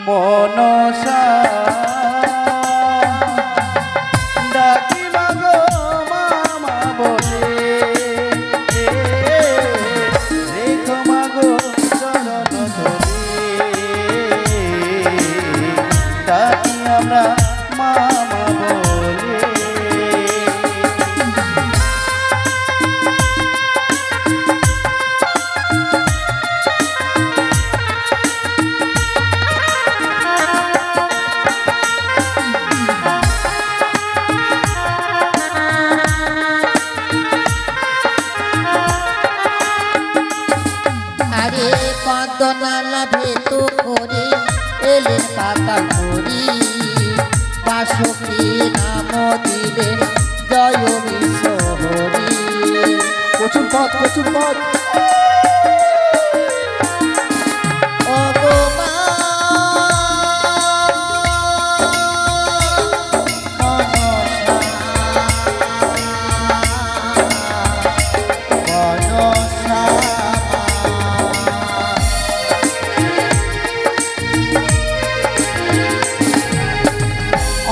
মনসা ডাকি মাগো মামা বলে রেখো মাগো চরণ ধরে ডাকি আমরা মামা বলে। পদ্মনালা ভেতু করে এলেন কাকা করি বাসকি নাম দিলেন জয় বিশ্বহরি। প্রচুর পথ প্রচুর পথ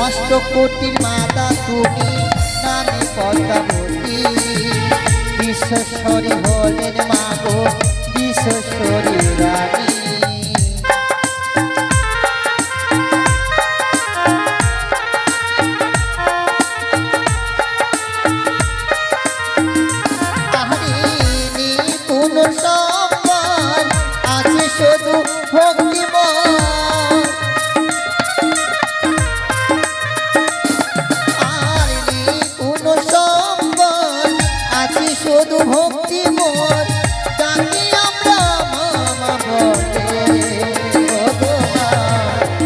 অষ্টকোটির মাতা তুমি নামে পদ্মাবতী বিশ্বশ্বরী হলেন মাগো বিশ্বশ্বরী রানী। কোন সম্মান আছে শুধু ভক্তিময় শুধু ভক্তি মোর ডাকি আমরা মামা বলে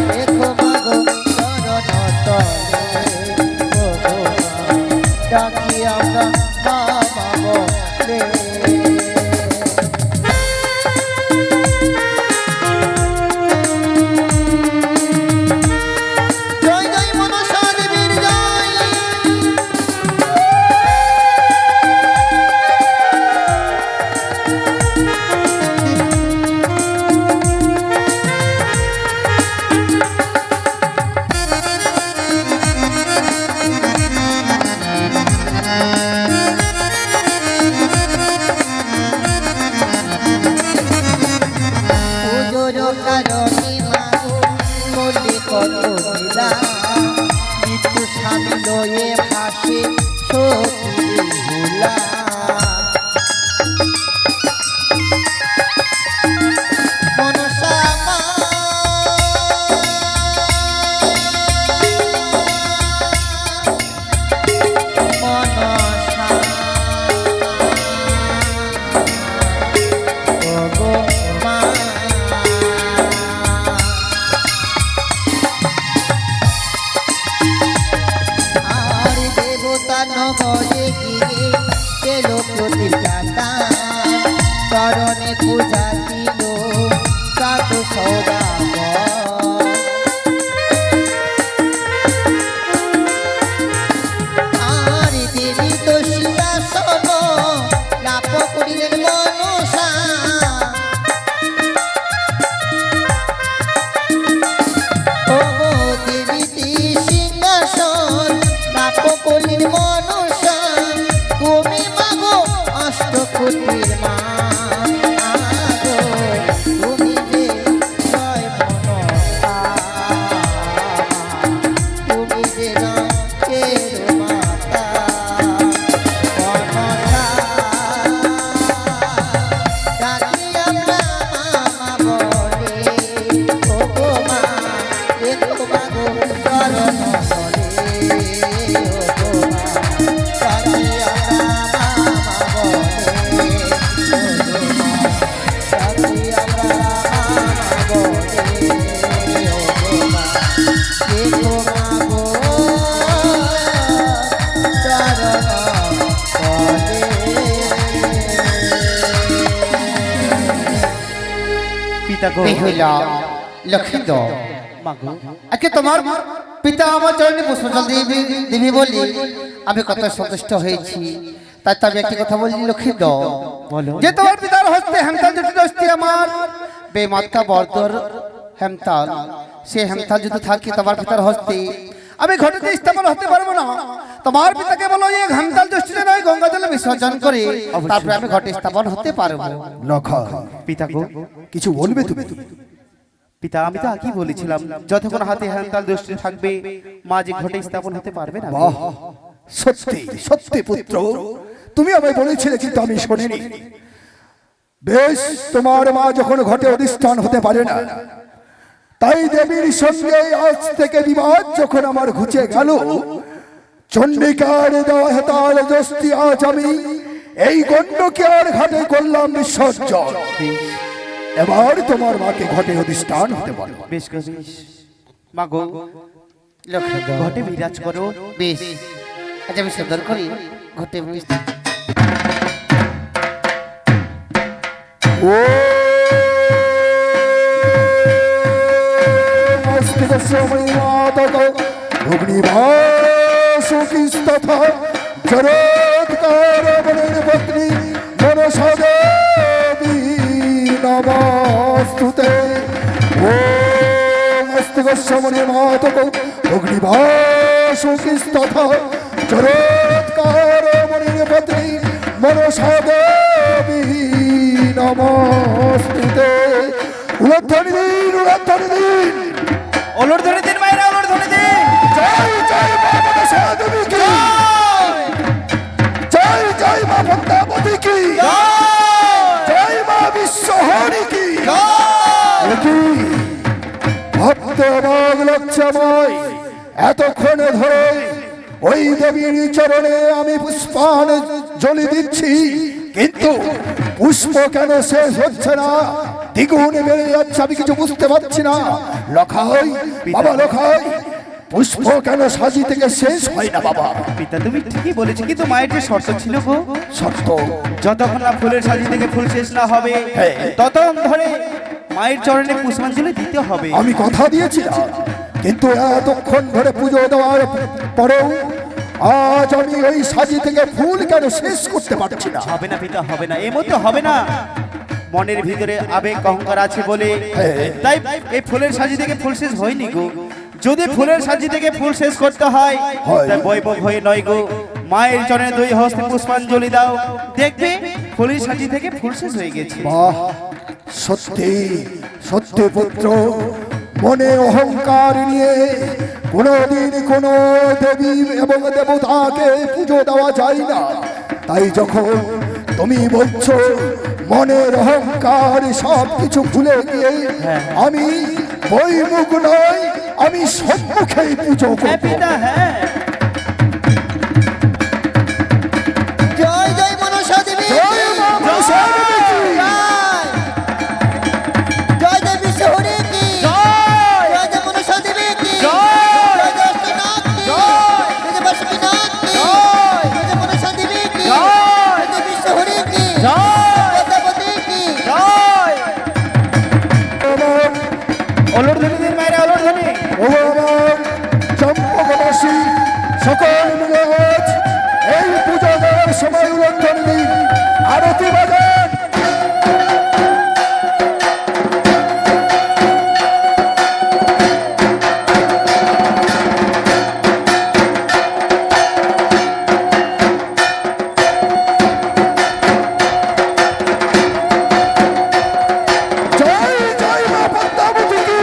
দেখো মাগো চরণ তলে ডাকি আমরা মামা বলে। জয় জয় মনসা দেবীর জয়। মৃত্যু স্বামী লয়ে ভাসে সখী ভোলা মনসা নগরে গিয়ে পেল প্রতিষ্ঠাতা চরণে পূজা দিল সাধু সৌদাগর। আর দেবী তো সিংহাসন লাভ করিলেন মনসা ও দেবী সিংহাসন লাভ করিলেন মনসা তুমি মাগো অষ্টকোটির মা তুমি যে জয় মনসা তুমি যে রামের মাতা মনসা ডাকি আমরা মামা বলে ও গো মা দেখো মাগো চরণ বেহুলা লক্ষ্মীদ মাগো আজকে তোমার পিতা আমার চরণে পুষ্পজল দিবি বলি আমি কত সন্তুষ্ট হয়েছি। তাই তবে একটি কথা বলি লক্ষ্মীদ যে তোমার পিতার হস্তে হেমতাল জটিল হস্তে আমার বেমাত্রা বর্দর হেমতাল সে হেমতাল যদি থাকে তোমার পিতার হস্তে, আমি ঘটিতে স্থাপন হতে পারবো না। তোমার পিতাকে বলো এই হেমতাল দৃষ্টিতে নয় গঙ্গা জলে বিসর্জন করে তারপরে আমি ঘটে স্থাপন হতে পারবো। লক্ষা, পিতা গো, কিছু বলবে তুমি? পিতা আমি তো আগেই বলেছিলাম যতক্ষণ হাতে হ্যান্তাল দৃষ্টি থাকবে মা যে ঘটে স্থাপন হতে পারবে না। বাহ, সত্যি সত্যি পুত্র, তুমি আমায় বলেছিলে কিন্তু আমি শুনিনি। বেশ, তোমার মা যখন ঘটে অধিষ্ঠান হতে পারে না, তাই দেবীর সঙ্গে আজ থেকে বিবাদ যখন আমার ঘুচে গেল, চন্ডিকার দেওয়া হেতাল দস্তি আজ আমি এই গণ্ডকে আর ঘাটে করলাম বিসর্জন। এবার তোমার মাকে ঘটে অধিষ্ঠান হতে পারো। বেশ গো, বেশ। মা গো, লক্ষ্মীধর ঘটে বিরাজ করো। বেশ, আচ্ছা আমি সুন্দর করি ঘটে ও মস্তিষ্কময়ী মাতক অগ্নিভাসুকিস্তথা জরৎকার বনের পত্নী মনসা দেবী নমস্তুতে। ও মস্তিষ্কময়ী মাতক অগ্নিভাসুকিস্তথা জরৎকার বনের পত্নী মনসা দেবী নমস্তুতে। উলধ্বনি দিন, উলধ্বনি দিন। ওলর ধরে দিন মায়েরা, ওলর ধরে দিন। জয় জয় মা মনসা দেবী কি, জয় জয় মা পদ্মাবতী কি, জয় মা বিশ্বহরি কি। একই ভাবতে অবাক লাগছে আমায়, এতক্ষণে ধরে ওই দেবীর চরণে আমি পুষ্পাঞ্জলি দিচ্ছি, কিন্তু পুষ্প কেন শেষ হচ্ছে না, দ্বিগুণ বেড়ে যাচ্ছে, আমি কিছু বুঝতে পারছি না। লখাই বাবা, লখাই পুষ্প কেন সাজি থেকে শেষ হয় না বাবা? পিতা তুমি ঠিকই বলেছো, কিন্তু মায়ের যে শর্ত ছিল গো, সত্য, যতক্ষণ না ফুলের সাজি থেকে ফুল শেষ না হবে ততক্ষণ ধরে মায়ের চরণে পুষ্পাঞ্জলি দিতে হবে। আমি কথা দিয়েছিলাম, কিন্তু এতক্ষণ ধরে পুজো দেওয়ার পরেও আজ আমি ওই সাজি থেকে ফুল কেন শেষ করতে পারছি না? হবে না পিতা, হবে না, এর মধ্যে হবে না। মনের ভিতরে আবেগ অহংকার আছে বলে তাই এই ফুলের সাজি থেকে ফুল শেষ হয়নি গো। যদি ফুলের সাজি থেকে ফুল শেষ করতে হয় তাই বৈভব হয়ে নয় গো, মায়ের চরণে দুই হস্তে পুষ্পাঞ্জলি দাও, দেখবে ফুলের সাজি থেকে ফুল শেষ হয়ে গেছে। বাহ, সত্যি সত্যি পুত্র, মনে অহংকার নিয়ে কোনোদিন কোনো দেবী এবং দেবতাকে পুজো দেওয়া যায় না। তাই যখন তুমি বলছো মনের অহংকার সব কিছু ভুলে গিয়ে আমি বইমুখ নয়, আমি সম্মুখেই পুজো হ্যাঁ করব। পিতা, হ্যাঁ। জয় জয় মনসা দেবী জয় মা মনসা দেবী কি। জয় জয় বিশ্বহরি কি, জয় জয় জয় মনসা দেবী কি, জয়। জয় জয় অষ্টনাথ কি, জয়। জয় জয় বাসুকিনাথ কি, জয়। জয় জয় মনসা দেবী কি, জয়। জয় জয় বিশ্বহরি কি, জয়। পদ্মাবতী কি। জয়। ওলর ধরে দিন মায়েরা, ওলর ধরে। ও আমার চম্পকবাসী সকল মিলে আজ এই পুজো দেওয়ার সময় উল্লেখ দিন, আরতি বাজান। জয় জয় মা পদ্মাবতী কি।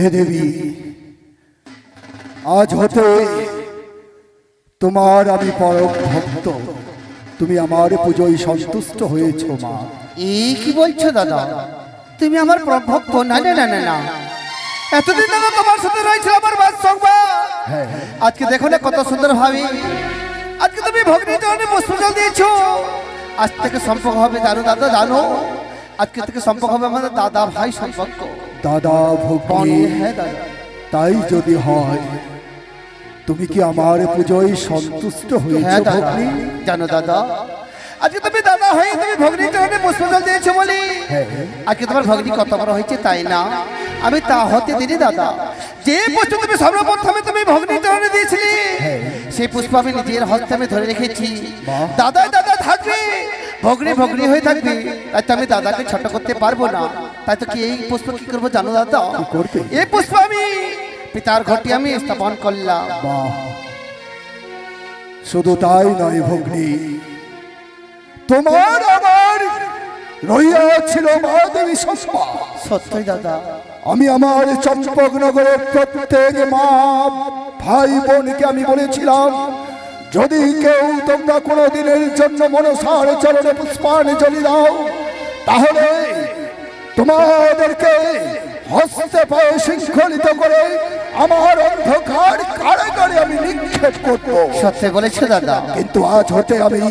হে দেবী, আজ হতে তোমার আমি পরম ভক্ত। তুমি আমার পুজোয় সন্তুষ্ট হয়েছ মা। এই কি বলছো দাদা, তুমি আমার ভক্ত? না না না না না, এতদিন দাদা তোমার সাথে রয়েছে আমার বাস সংবাদ। হ্যাঁ, আজকে দেখো না কত সুন্দর ভাবে আজকে তুমি ভগ্নীর চরণে পুষ্পজল দিয়েছো। আজ থেকে সম্পর্ক হবে জানো দাদা, জানো আজকে থেকে সম্পর্ক হবে আমাদের দাদা ভাই সম্পর্ক। দাদা ভগ্নী, হ্যাঁ দাদা, তাই যদি হয় তুমি কি আমার পুজোয় সন্তুষ্ট হয়েছ হ্যাঁ দাদা। ভগ্নী? জানো দাদা, আজকে তুমি দাদা হয়ে তুমি ভগ্নীর চরণে পুষ্পজল দিয়েছো বলে হ্যাঁ, আজকে তোমার ভগ্নী কত বড় হয়েছে তাই না? আমি তা হতে দিনি দাদা, যে পুষ্প তুমি সর্বপ্রথমে তুমি ভগ্নীর চরণে দিয়েছিলে সেই পুষ্প আমি নিজের হস্তে আমি ধরে রেখেছি। দাদা দাদা থাকবে, ভগ্নী ভগ্নী হয়ে থাকবে, তাই তো আমি দাদাকে ছোট করতে পারবো না। তাই তো কি এই পুষ্প কি করবো জানো দাদা? করবে? এই পুষ্প আমি পিতার ঘরটি আমি স্থাপন করলাম। বাহ, শুধু তাই নয় ভগ্নী, তোমার আমার রইয়াছিল মা দেবী সস্পা। সত্যই দাদা, আমি আমার চম্পকনগরের প্রত্যেক মা ভাই বোনকে আমি বলেছিলাম, যদি কেউ তোমরা কোনো দিনের জন্য মনসার চরণে পুষ্পাঞ্জলি দাও, তাহলে তোমাদেরকে হস্তে পায়ে শৃঙ্খলিত করে আমার অন্ধকার কারাগারে আমি নিক্ষেপ করব। সত্যি বলেছো দাদা। কিন্তু আজ হতে আমি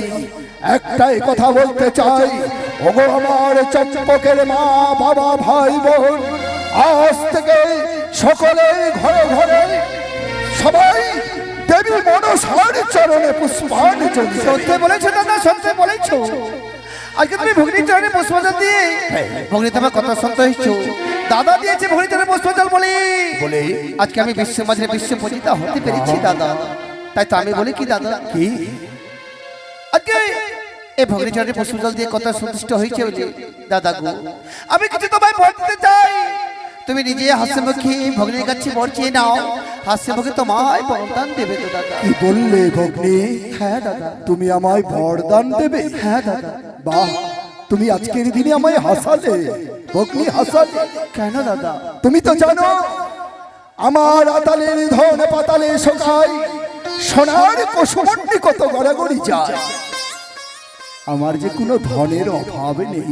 একটাই কথা বলতে চাই, ওগো আমার চম্পকের মা বাবা ভাই বোন, আজ থেকে সকলে ঘরে ঘরে সবাই দেবী মনসার চরণে পুষ্পাঞ্জলি। সত্যি বলেছো দাদা, সত্যি বলেছো। আজকে তুমি ভগ্নীর চরণে পুষ্পজল দিয়ে ভগ্নী তোমার কত সন্তোষ। দাদা দিয়েছে ভগ্নীর চরণে পুষ্পজল বলে আজকে আমি বিশ্ব মাঝে বিশ্ব পূজিতা হতে পেরেছি দাদা। তাই তো আমি বলি কি দাদা, কি আজকে এই ভগ্নীর চরণে পুষ্পজল দিয়ে কত সন্তুষ্ট হয়েছে বলে দাদা গো, আমি কিছু তোমায় বলতে চাই। তুমি নিজে হাস্যমুখী ভগ্নীর কাছে বর চেয়ে নাও, হাস্যমুখী তোমায় বরদান দেবে তো দাদা। কি বললে ভগ্নী? হ্যাঁ দাদা। তুমি আমায় বরদান দেবে? হ্যাঁ দাদা। বাহ, তুমি আজকের দিনে আমায় হাসালে ভগ্নী, হাসালে। কেন দাদা? তুমি তো জানো আমার আতালের ধন পাতালে শোকায়, সোনার কুসুমটি কত গড়াগড়ি যায়। আমার যে কোনো ধনের অভাব নেই।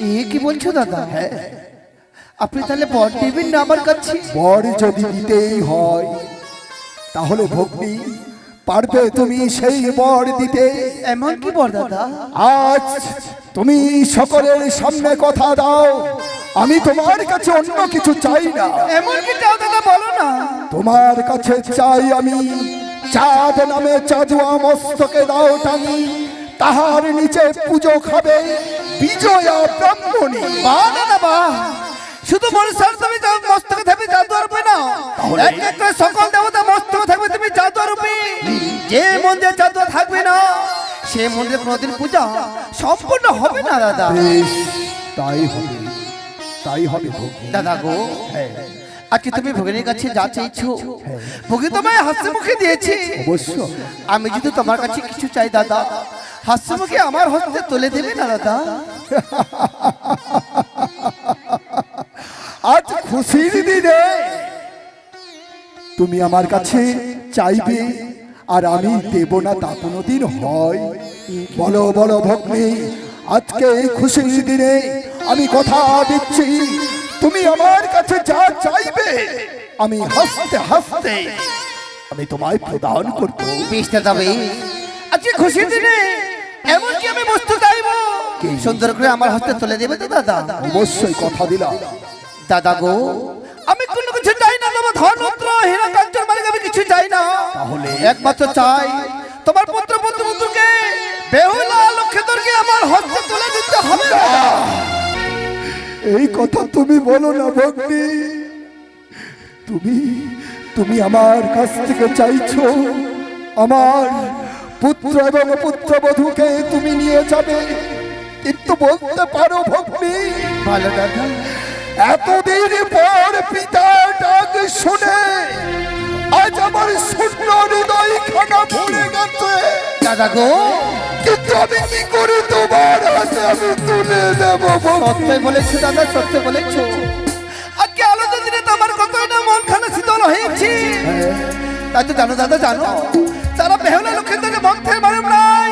এ কি বলছো দাদা? হ্যাঁ, আপনি তাহলে বর দেবেন না আমার কাছে? বর যদি দিতেই হয় তাহলে ভগ্নী পারবে তুমি সেই বর দিতে? এমন কি বর দাদা? আজ তুমি সকলের সামনে কথা দাও, আমি তোমার কাছে অন্য কিছু চাই না। এমন কি চাও দাদা, বলো না। তোমার কাছে চাই আমি চাঁদ নামে চাঁদুয়া মস্তকে দাও টানি, তাহার নিচে পুজো খাবে বিজয়া ব্রাহ্মণী। বাহ দাদা বাহ, শুধু মনসার তুমি মস্তকে থাকবে জাদু রূপে না, এক এক করে সকল দেবতা মস্তকে থাকবে তুমি জাদু রূপে। যে মন্দিরে জাদু থাকবে না সে মন্দিরে কোনোদিন পূজা সম্পূর্ণ হবে না দাদা। বেশ, তাই হবে, তাই হবে ভগ্নী। দাদা গো, আজকে তুমি ভগিনীর কাছে যা চাইছো ভগিনী তোমায় হাসি মুখে দিয়েছি। অবশ্য আমি যদি তোমার কাছে কিছু চাই দাদা, হাসি মুখে আমার হস্তে তুলে দেবে না দাদা? আজ খুশির দিনে তুমি আমার কাছে চাইবে আর আমি দেব না, তা কোনোদিন হয়? বলো বলো ভগ্নী, আজকে এই খুশির দিনে আমি কথা দিচ্ছি, তুমি আমার কাছে যা চাইবে আমি হাসতে হাসতে আমি তোমায় প্রদান করব। বেশ দাদা বেশ, আজকে খুশির দিনে এমন কি আমি বস্তু চাইবো সুন্দর করে আমার হস্তে তুলে দেবে তো দাদা? অবশ্যই কথা দিলাম। দাদা গো, আমি কোনো কিছু চাই না, তোমার ধন রত্ন হীরা কাঞ্চন মালিক আমি কিছু চাই না। তাহলে একমাত্র চাই তোমার পুত্র পুত্রকে বেহুলা লক্ষ্মীধরকে আমার হস্তে তুলে দিতে হবে। এই কথা তুমি বলো না ভগ্নী, তুমি তুমি আমার কাছ থেকে চাইছো আমার পুত্র এবং পুত্রবধূকে তুমি নিয়ে যাবে, কিন্তু বলতে পারো ভগ্নী, ভালো দাদা, এতদিন পর পিতা ডাক শুনে আজ আমার শূন্য হৃদয় খানা ভরে গেছে। দাদা গো, কিন্তু আমি কি করে তোমার হাতে আমি তুলে দেব? সত্যি বলেছো দাদা, সত্যি বলেছো। আজকে আলোচনা দিনে তোমার কথাই না হয়েছি। তাই তো জানো দাদা, জানো তারা বেহুলা লক্ষ্মীদেরকে মন্ত্রের মালুম নাই,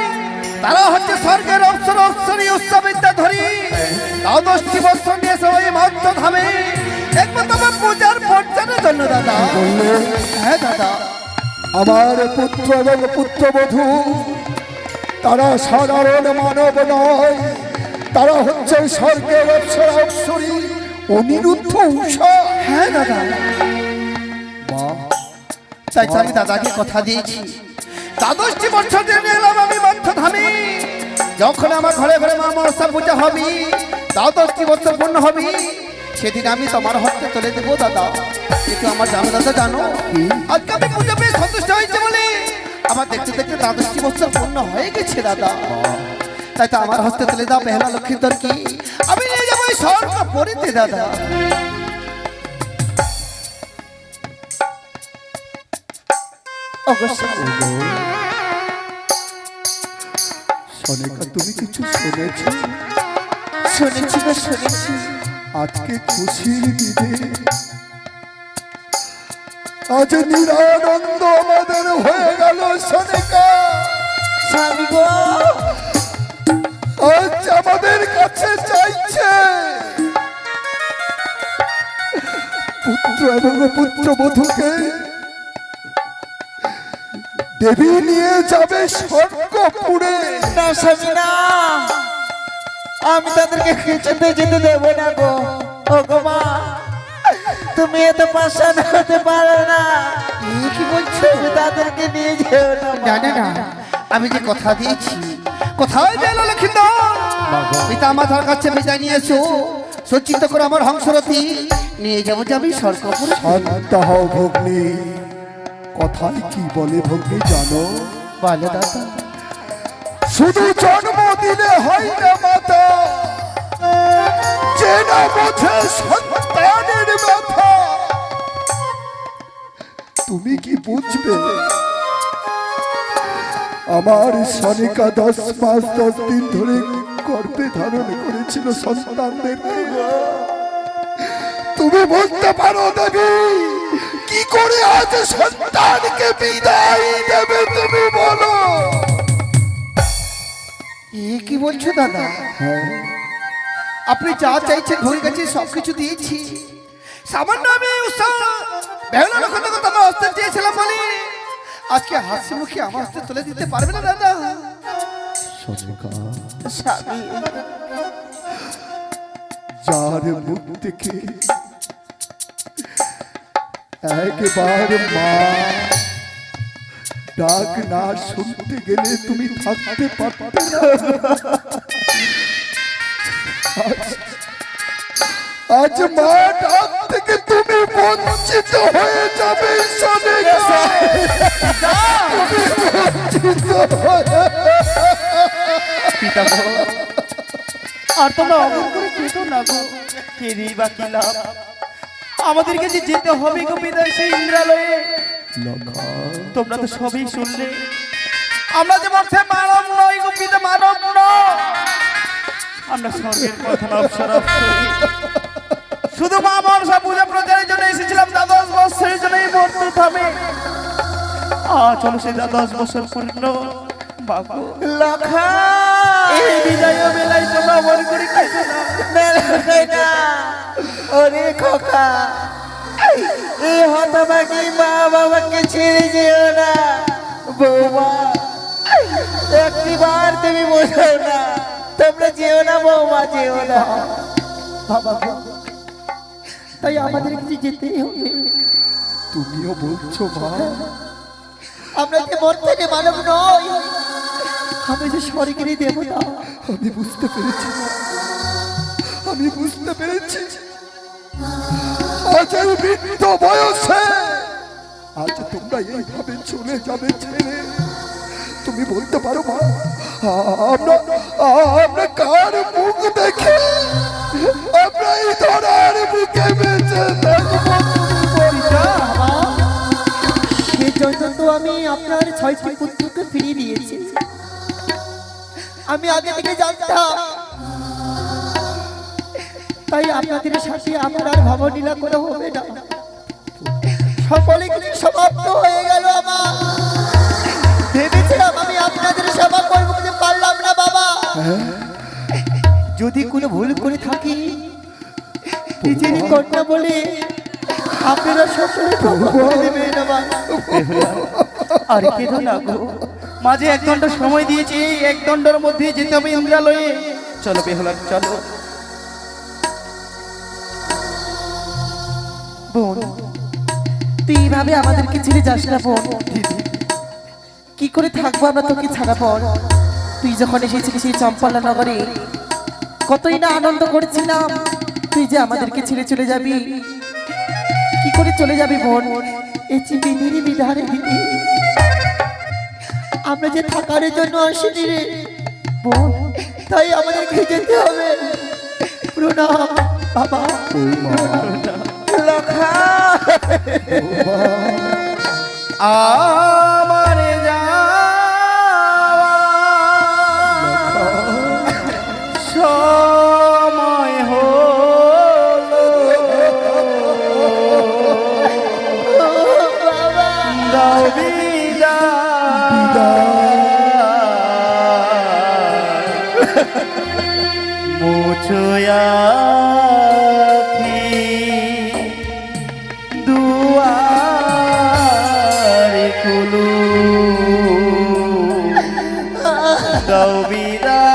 তারা হচ্ছে স্বর্গের অপ্সর অপ্সরী উৎসবিদ্যা ধরি। তাও 10টি বছর নিয়েছে ওই মধ্য ধামে একমাত্র আমার পূজার পর্যায়ের জন্য দাদা। বললে হ্যাঁ দাদা, আমার পুত্র এবং পুত্রবধূ তারা সাধারণ মানব নয়, তারা হচ্ছে স্বর্গের অপ্সরা অপ্সরী অনিরুদ্ধ উষা। হ্যাঁ দাদা, তাই তো আমি দাদাকে কথা দিয়েছি 10টি বছর জেনে এলাম আমি মধ্য ধামে। যখন আমার ঘরে ঘরে মা মনসা পূজা হবে, 10টি বছর পূর্ণ হবে, সেদিন আমি তোমার হস্তে তুলে দেবো দাদা। কিন্তু আমার জানো দাদা, জানো আজকে আমি পূজা পেয়ে সন্তুষ্ট হয়েছে বলে আমার দেখতে দেখতে 10টি বছর পূর্ণ হয়ে গেছে দাদা। তাই তো আমার হস্তে তুলে দাও বেহুলা লক্ষ্মীধর কি, আমি নিয়ে যাবো এই স্বর্গ পরিতে দাদা। সনেকা, তুমি কিছু শুনেছ? শুনেছি গো, শুনেছি। আজকে খুশির দিনে আজ নিরানন্দ আমাদের হয়ে গেল সনেকা। স্বামী গো, আজ আমাদের কাছে চাইছে পুত্র এবং পুত্রবধূকে দেবী নিয়ে যাবে স্বর্গপুরে। না স্বামী না, আমি তাদেরকে কিছুতে যেতে দেবো না গো। ও গো মা, তুমি এত পাষাণ হতে পারো না। কি বলছো? তুমি তাদেরকে নিয়ে যেও না মা। না না না, আমি যে কথা দিয়েছি, কোথায় গেল লক্ষ্মীধর? পিতা মাতার কাছে বিদায় নিয়েছো, সজ্জিত করে আমার হংসরথী নিয়ে যাবো যাবি স্বর্গপুরে। শান্ত হও ভগ্নী। কথায় কি বলে ভগ্নী জানো? বলে দাদা। শুধু জন্ম দিলে হয় না মাতা, যে না বোঝে সন্তানের ব্যথা। তুমি কি বুঝবে? আমার সনিকা 10 মাস 10 দিন ধরে গর্ভে ধারণ করেছিল সন্তানদের। তুমি বলতে পারো দেবী, কি করে আজ সন্তানকে বিদায় দেবে? তুমি বলো। কি বলছো দাদা? আপনি যা চাইছেন হয়ে গেছে, সবকিছু দিয়েছি। সামান্য আমি বেহুলা লক্ষ্মীর কথা আমার হস্তে চেয়েছিলাম বলে আজকে হাসি মুখে আমার হস্তে তুলে দিতে পারবে না দাদা? স্বামী, যার মুখ থেকে একবার মা ডাক না শুনতে গেলে তুমি থাকতে পারতে না। আজ মা ডাক থেকে তুমি বঞ্চিত হয়ে যাবে সনেকা। তুমি বঞ্চিত হয়ে পিতা গো, আর তোমরা অমন করে কেঁদো না গো। কেঁদে বা কি লাভ? আমাদেরকে যে যেতে হবে গো পিতা সেই ইন্দ্রালয়ে। তোমরা তো সবই শুনলে, আমরা যে মধ্যে মানব নই গো পিতা, মানব নয়। আমরা স্বর্গের কথা অপ্সরা অপ্সরী। শুধু মা মনসা পূজা প্রচারের জন্য এসেছিলাম 10 বছরের জন্য এই মর্ত থামে। চলো সেই 10 বছর পূর্ণ বাবু লখা এই বিদায় বেলায় তোমরা মন করে কেঁদো না। ওরে খোকা, এই হতভাগী মা বাবাকে ছেড়ে যেও না বৌমা। একটিবার তুমি বোঝো না, তোমরা যেও না বৌমা, যেও না। বাবা তাই আমাদের কিছু যেতেই হবে। তুমিও বলছো মা? আমরা যে মন থেকে মানব নই, আমি যে স্বর্গেরই দেবতা। আমি বুঝতে পেরেছি মা, আমি বুঝতে পেরেছি। আজ এই বৃদ্ধ বয়সে আজ তোমরা এইভাবে চলে যাবে ছেড়ে। তুমি বলতে পারো মা, আমরা কার মুখ দেখে আমরা এই ধরার মুখে বেঁচে থাকবো? সেজন্য তো আমি আপনার 6টি পুত্রকে ফিরিয়ে দিয়েছি। আমি আগে থেকে জানতাম, তাই আপনাদের সাথে আমার আর ভাবনীলা করে হবে না। সকলে কিছু সমাপ্ত হয়ে গেল আমার। ভেবেছিলাম আমি আপনাদের সেবা করবো, কিন্তু পারলাম না বাবা। যদি কোনো ভুল করে থাকি নিজেরই কন্যা বলে আপনারা সকলে ক্ষমা করে দেবেন আমার। আরে কেঁদো না গো, মাঝে 1 ঘন্টা সময় দিয়েছি, এই 1 ঘন্টার মধ্যে যেতে হবে ইন্দ্রালয়ে। চলো বেহুলা চলো। বোন, তুই এইভাবে আমাদেরকে ছেড়ে যাস না বোন। কি করে থাকবো আমরা তোকে ছাড়া পর? তুই যখন এসেছিলি সেই চম্পালা নগরে কতই না আনন্দ করেছিলাম, তুই যে আমাদেরকে ছেড়ে চলে যাবি। কি করে চলে যাবি বোন? এই যে বিধির বিধানে দিদি, আমরা যে থাকার জন্য আসিনি রে বোন, তাই আমাদেরকে যেতে হবে। প্রণাম বাবা। লখা আমার সময় হলো, দাও বিদায়, মুছো আঁখি দুয়ারে খুলো, দাও বিদায়।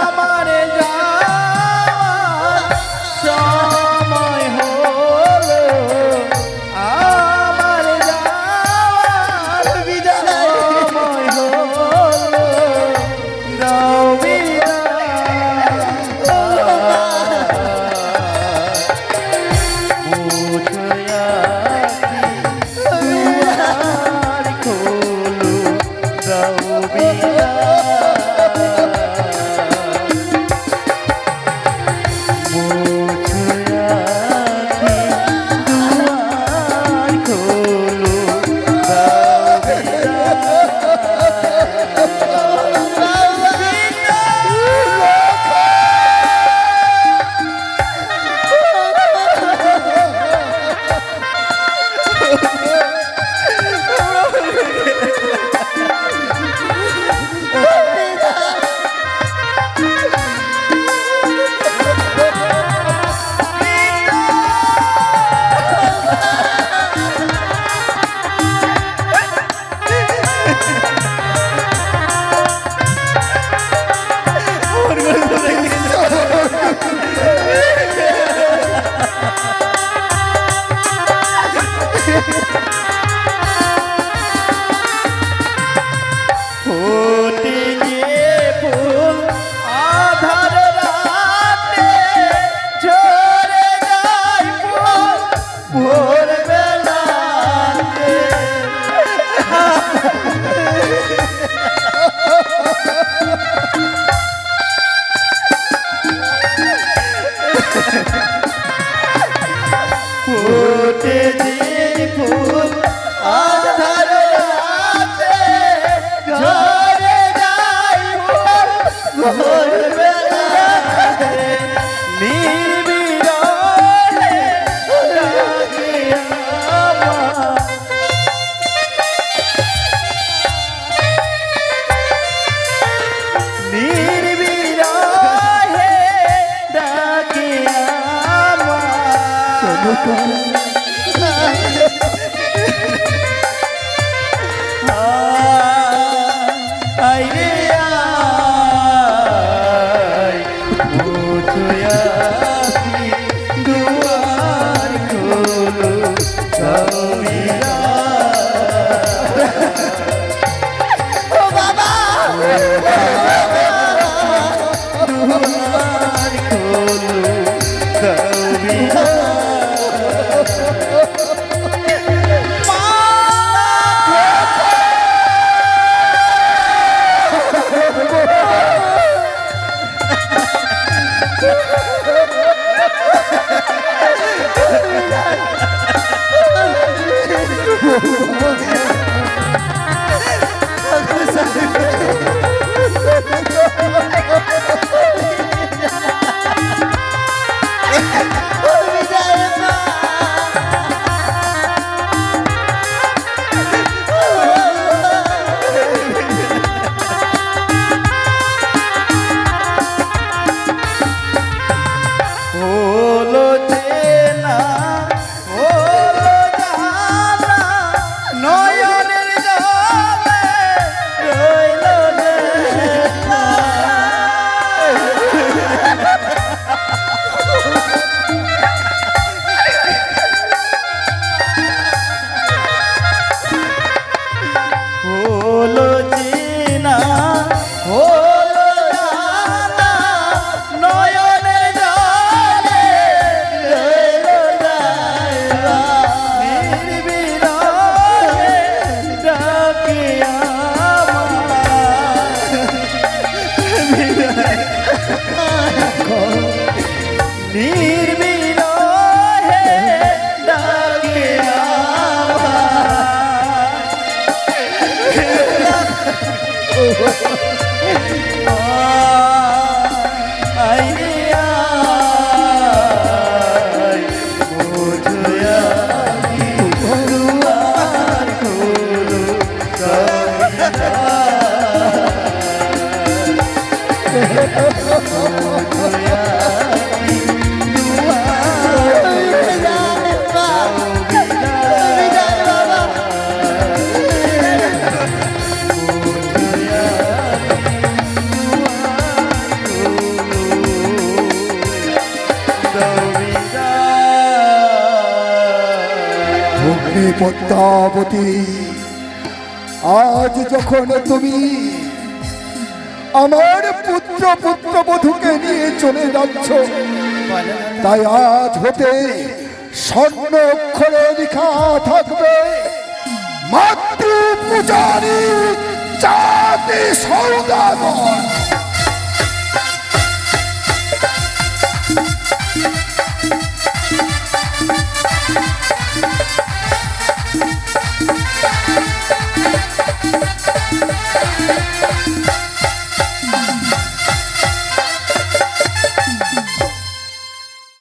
আমার যাওয়ার সময় হলো, আমার যাওয়ার সময় হলো, দাও বিদায়, মুছো রানী পদ্মাবতী, আজ যখন তুমি আমার পুত্রবধূকে নিয়ে চলে যাচ্ছ, তাই আজ হতে স্বর্ণ অক্ষরে লেখা থাকবে মাতৃ পূজারী জাতি সৌদাগর।